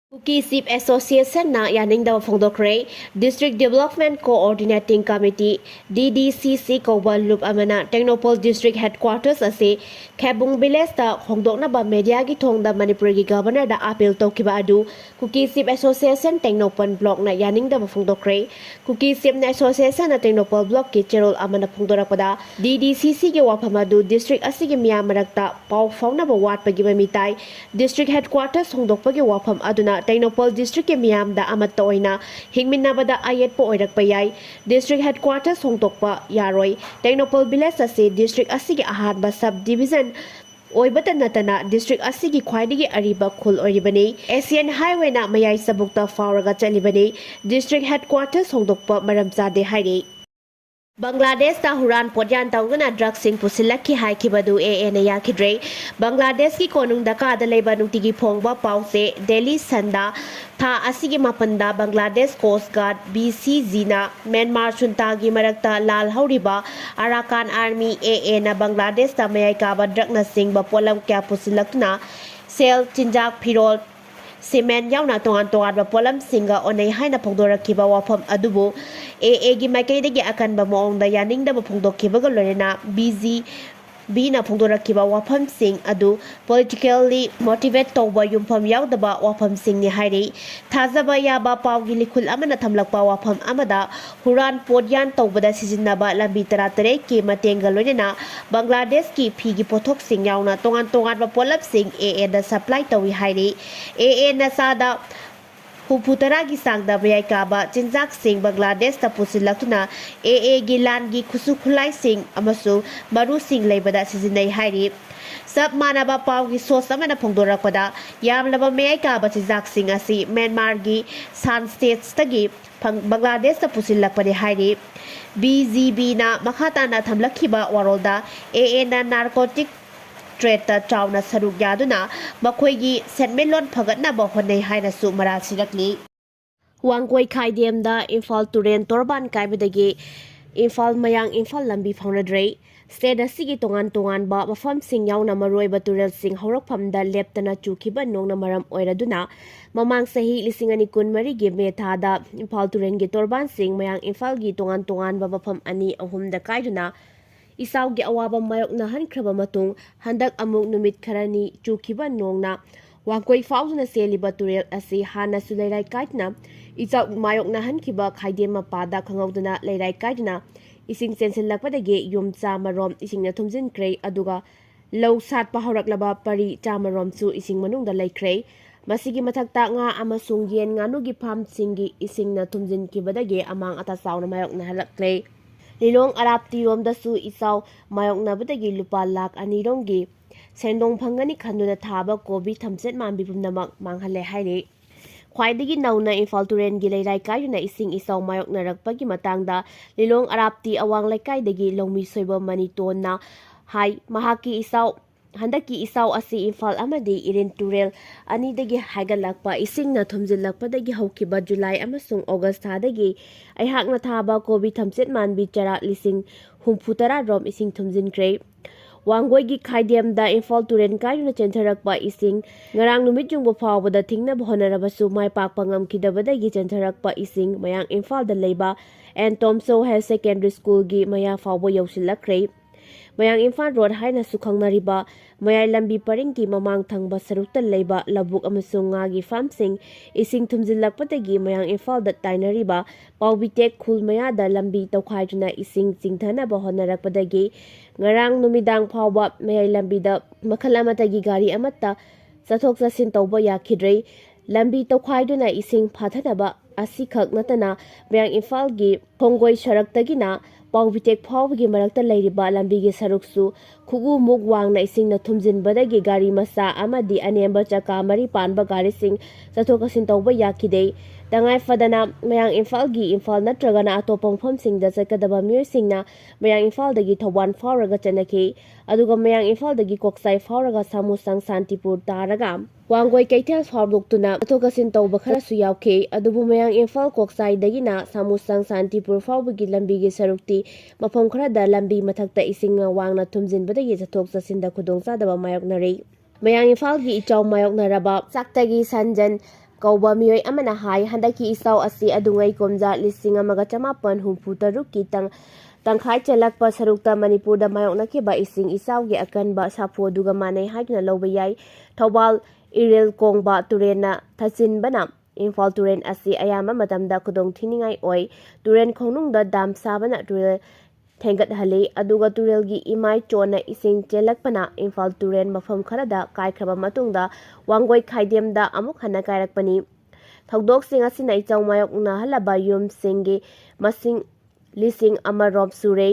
Kuki Sip Association na yaningda Tourakhre District Development Coordinating Committee DDCC Kowal Loop Amana Technopole District Headquarters ase Khabung Village ta hongdokna ba media gi thongda Manipur gi Governor da appeal tokiba adu Kuki Sip Association Technopole Block na yaningda Tourakhre Kuki Sip na Association na Technopole Block ki cherol amana phongdorakpada DDCC gi wafamadu district asigi miya marakta pau fauna ba wat pagi mamitai District Headquarters hongdokpa gi wafam aduna Technopole District ke miyam da amatta oina hingminnabada ayet po oirakpa yai District Headquarters hongtokpa yaroi Technopole Village ase district asigi ahanba subdivision oibata natana district asigi khwaidigi ariba khul oribani Asian Highway na mayai sabukta fauraga chalibani District Headquarters hongtokpa maram chade haire Bangladesh ta huran podyan tawgana drugs sing pusilakhi haikibadu na yakidre Bangladesh ki konung daka da leba nutigi phongba pause Delhi sanda tha asigi mapanda Bangladesh Coast Guard BCG na Myanmar chuntagi marakta lal hauriba Arakan Army na Bangladesh ta mayai kaba drug na singba polam kya pusilakna sel chinjak phirol Cement yauna tongan ba polam singa onay haina phongdorakiba wafam adubu gi maikaidagi akanba moongda yaningda phongdokibaga lorena Bina phongdorakiba wafam sing adu politically motivate tawba yumpham yaudaba wafam sing ni hairi thazaba yaba pawgi likul amana thamlakpa wafam amada huran podyan tawbada sijinnaba lambi taratare ki matenga lorena Bangladesh ki phigi pothok sing yauna tongan ba polap sing da supply tawi hairi na sada Huputaragi sangda bayai kaba jinjak sing Bangladesh ta pusilakuna gilan gi kusukulai sing amasung maru sing leibada sizinai hairi sab manaba paw gi sos amana phongdorakpada yamlaba mayai kaba jinjak sing asi Myanmar gi san states tagi Bangladesh ta pusilakpade hairi BGB na makhata na thamlakhiba warolda na narcotic trade ta chawna saruk yaduna makhlgi setmelon phagatna ba honai haina su mara sirakli wangkoi khaidem da Imphal turen torban kaibadagi Imphal mayang Imphal lambi faunadrei state asigi tongan ba mafam sing yauna maroi baturel sing horakpham da leptana chukiba nongna maram oiraduna mamang sahi lisingani kun mari gi metha da Imphal turen gi torban sing mayang Imphal gi tongan ba mafam ani ahum da kaiduna Isaw gi awaba mayok na hankraba matung handak amuk numit kharani chukiba nongna wangkoi fauduna seliba turel asi hana su leirai kaitna isaw mayok na hankiba khaidem mapada khangauduna leirai kaitna ising sensilakpadagi yum chamarom isingna thumjin krei aduga low sat paharaklaba pari chamarom su ising manungda laikrei masigi mathakta nga amasung yen nganu gi pham singi isingna thumjin kibadagi amang ata sauna mayok na halaklei Lilong arapti rom da su isaw mayok nabadagi lupa lak anirong gi sendong phangani khanduna thaba kobi thamset mambi pumnamak manghale haire khwaidagi nauna Imphal turen gi leirai kaiyuna ising isaw mayok narakpagi matangda Lilong arapti awang laikai dagi longmi soiba maniton na hai mahaki isaw handaki isaw asi Imphal amadi irin turel ani dagi haigalakpa ising na thumjilakpadagi haukiba July amasung August thadagi aihak na thaba kobi thamset manbi chara lising humphutara rom ising thumjinkrei wangoi gi khaidem da Imphal turen kaiyuna chentherakpa ising ngarang numit jungbo phawbada thingna bhonarabasu mai pakpa ngamkidabadagi chentherakpa ising mayang Imphal da leiba and Tomso High Secondary School gi maya phawbo yausilakrei mayang Imphal Road haina sukhangnariba mayai lambi paringki mamang thangba sarukta leiba labuk amasung ngagi farmsing ising thumjilakpadagi mayang Imphal da tainariba pawbitek khul mayada lambi tawkhaiduna ising chingthana ba honarakpadagi ngarang numidang phawba mayai lambi da makhal amatagi gari amatta chathok chasin tawba yakhidrei lambi tawkhaiduna ising phathanaba asikhak natana mayang Imphal gi khongoi saraktagina pawbitek phawbagi marakta leiriba lambigi saruksu khugu muk wangna isingna thumjinbadagi gari masa amadi anemba chaka mari panba gari sing chathokasin tawba yakidei tangai fadana mayang Imphal gi Imphal natragana atopa mafamsingda chakadaba miyosingna mayang Imphal dagi Thoban fauraga chanaki aduga mayang Imphal dagi Koksai fauraga Samusang Santipur taraga wangoi kaitel phawdoktuna chathokasin tawba kharasu yauke adubu mayang Imphal Koksai dagina Samusang Santipur fawbagi lambigi sarukti mafam kharada lambi mathakta isingna wangna thumjinbadagi chathok chasinda khudongchadaba mayoknarei mayang Imphal gi ichaw mayoknaraba chaktagi sanjan कौबा मियोय अमना हाय हंदकी इसाव असि अदुंगै कोमजा लिसिंग अमगा चमापन हुंफु तरुक की तंखाय चलकपा सरुक्ता मणिपुर दा मायोकनखिबा इसिंग इसावगी अकनबा साफो दुगा मानै हाइना लौबा याय Thoubal इरेल कोंगबा तुरेना थचिनबना Imphal Tourane असि अयामा मतमदा खुदोंग थिनिंगाय ओय Tourane खोनुंगदा दाम साबना तुरेल थेंगत हले अदुगा तुरेलगी इमाय चोना इसिंग चेलकपना इम्फाल तुरेन मफम खरदा कायखरबा मतुंगदा वांगोय खाइदेमदा अमुक हना कायरकपनी थौदोकसिंग असिना इचाव मायोकना हलबा युमसिंगी मसिंग लिसिंग अमरोम सुरे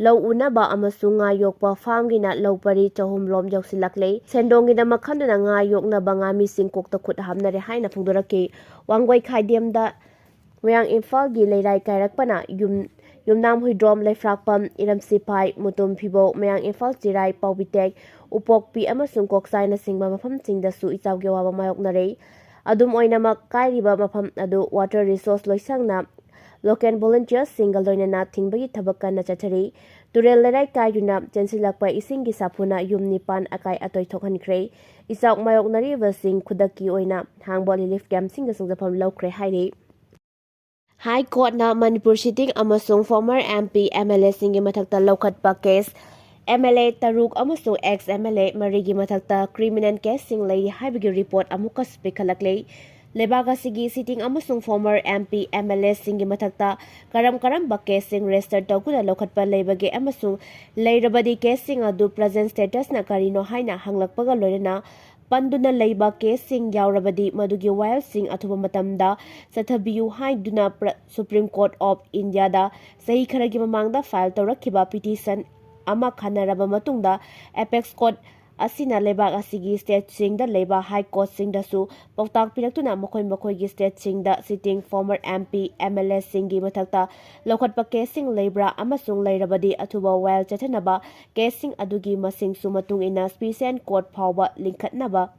लौ उनबा अमसुंग nga yokpa farmgina lopari chahumlom yoksilakle sendongina makhanduna nga yoknaba nga mising kokta khut hamnare haina phungdorake wangoi khaidemda moyang imphal gi leirai kairakpana yumnam huidrom leifrakpam iramsipai mutum phibo moyang imphal chirai paubitek upokpi amasung koksaina singba mafam singda su ichawge waba mayoknare adum oinamak kairiba mafam adu water resource loisangna local volunteers single loinana thingbai thabak na chathari turel lerai kaiyuna chensilakpa isingi sapuna yum nipan akai atoi thokhankhre isak mayok nari wasing khudaki oina hangbol relief camp singa sungjapam lokre hairi High Court na Manipur sitting amasung former MP MLA singi mathakta lokhatpa case MLA Taruk amasung ex-MLA Marei gi mathakta criminal case sing lei haibigi report amukas pikhalakle Lebagasi sitting amasung former MP MLA singi mathakta karam ba case sing register tawkuna lokhatpa leibage amasung leirabadi case sing adu present status na karino haina hanglakpaga loirena panduna leiba case sing yaurabadi madugi wild sing athuba matamda sathabiyu haiduna Supreme Court of India da sahi kharagi mamangda file tawrakhiba petition ama khanaraba matungda apex court asina lebak asigi state singda leba high court singdasu pautak piraktuna mokoi gi state singda sitting former MP MLA singi mathakta lokhatpa case sing lebra amasung leirabadi athuba wild chathanaba case sing adugi masing su matung ina special court phawba linkhatnaba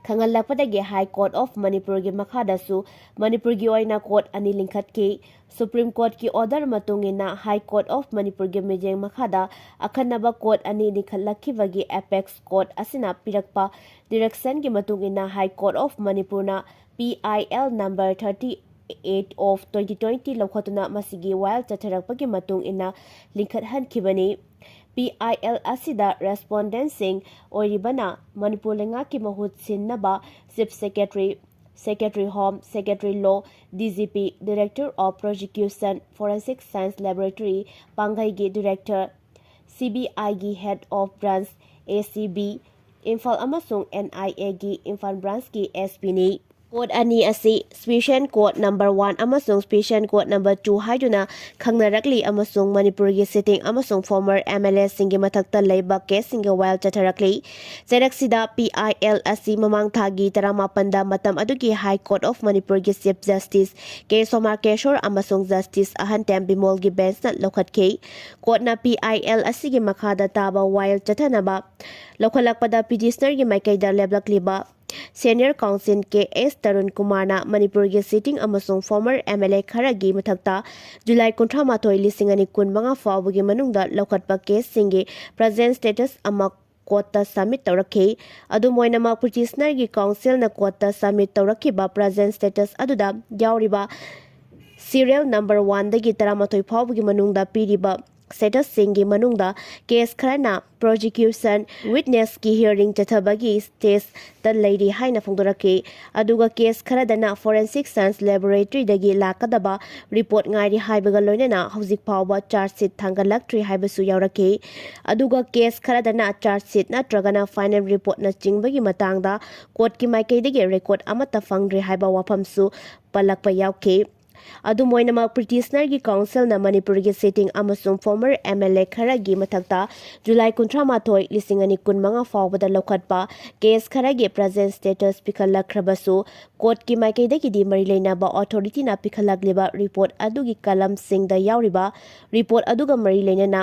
Khangalapadaги High Court of Manipur gi makhadasu Manipur gi oina court ani linkhatki Supreme Court ki order matungina High Court of Manipur gi mijeng makhada akhanaba court ani likhatlakibagi apex court asina pirakpa direction gi matungina High Court of Manipur na PIL number 38 of 2020 lokhatuna masigi wild chatharakpagi matung ina linkhathankibani PIL asida respondent sing oiribana Manipur lenga ki mahut sinnaba Chief Secretary Home Secretary Law DGP Director of Prosecution Forensic Science Laboratory Pangai Director CBI gi Head of Branch ACB Imphal amasung NIA gi Imphal Branch ki SP ni Court ani asi Special Court number 1 amasung Special Court number 2 haiduna khangnarakli amasung Manipur gi sitting amasung former MLA singi mathakta leiba case singa wild chatharakli Seraksida PIL asi mamang thagi 18 da matam adugi High Court of Manipur gi Chief Justice K Somar Keshor amasung Justice Ahantem Bimol gi bench na lokhatke court na PIL asi gi makhada taba wild chathanaba lokhalakpada petitioner gi maikaida leblakliba Senior Counsel K.S. Tarun Kumar na Manipur gi sitting amasung former MLA kharagi mathakta July 13 lisingani kun mga fawagi manungda lokhatpa case singi present status ama court submit tawrakhe adu moina ma petitioner gi counsel na court submit tawrakhiba present status aduda yauriba serial number 1 dagi 13 fawagi manungda piriba status singi manungda case kharana prosecution witness ki hearing chathabagi stage the Leiri haina phongdorake aduga case kharadana forensic science laboratory dagi lakadaba report ngairi haibaga loinena hojik phawba charge sheet thangalaktre haibasu yaurake aduga case kharadana charge sheet natragana final report na chingbagi matangda court ki maikai dagi record amata phangre haiba waphamsu palakpa yauke adu moinama petitioner gi council na Manipur gi sitting amasung former MLA kharagi mathakta July 13 lisingani kun mga fawbada lokhatpa case kharagi present status pikhallakhrabasu court ki maikai dagi di mari leina ba authority na pikhallagliba report adugi kalam singda yauriba report aduga mari leina na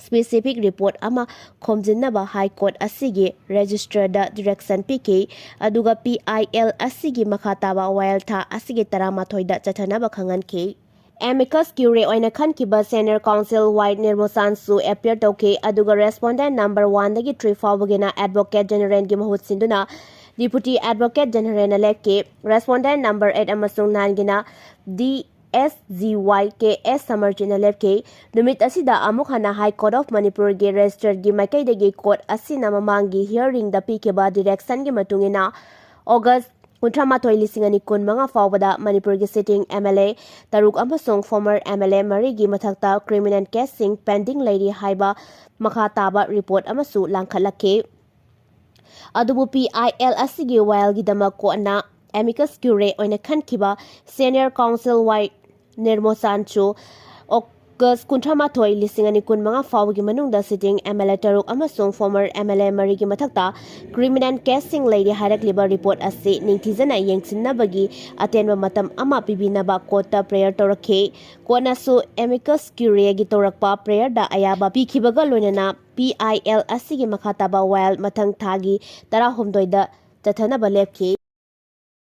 specific report ama khomjinnaba High Court asigi register da direction PK aduga PIL asigi makhataba wild tha asigi 13 da chathanaba khanganke Amicus Curiae oina khankiba Senior Counsel White Nirmosan su appear tauke aduga respondent number 1 dagi 3 fawbagina Advocate General gi mahut sinduna Deputy Advocate General Lepke, Respondent number 8 Amasung 9 gina DSGYKS Samarjina Lepke, Numit asida amuk hana High Court of Manipur ge registered gi Makaidagi Court asina mamangi hearing the Pikeba direction gi matungina August Kuntramathoi lisingani kun mga fawbada Manipur gi sitting MLA Taruk Amasung former MLA Marei gi Mathakta criminal casing pending Leiri hyriba makha taba report amasu langkhalake adubu PIL asigi while gidama ko na amicus curiae oina khankiba senior counsel white Nirmosanchu August Kuntramathoi lisingani kun mga fawgi manungda sitting MLA Taruk Amasung former MLA Marei gi Mathakta criminal casing Leiri harakliba report ase ningthizana yengsinnabagi atenba matam ama pibinaba kota prayer torakhe konasu amicus curiae gi torakpa prayer da ayaba pikhibaga loinana PIL asigi makhataba while mathang thagi 16 da tathanaba lepki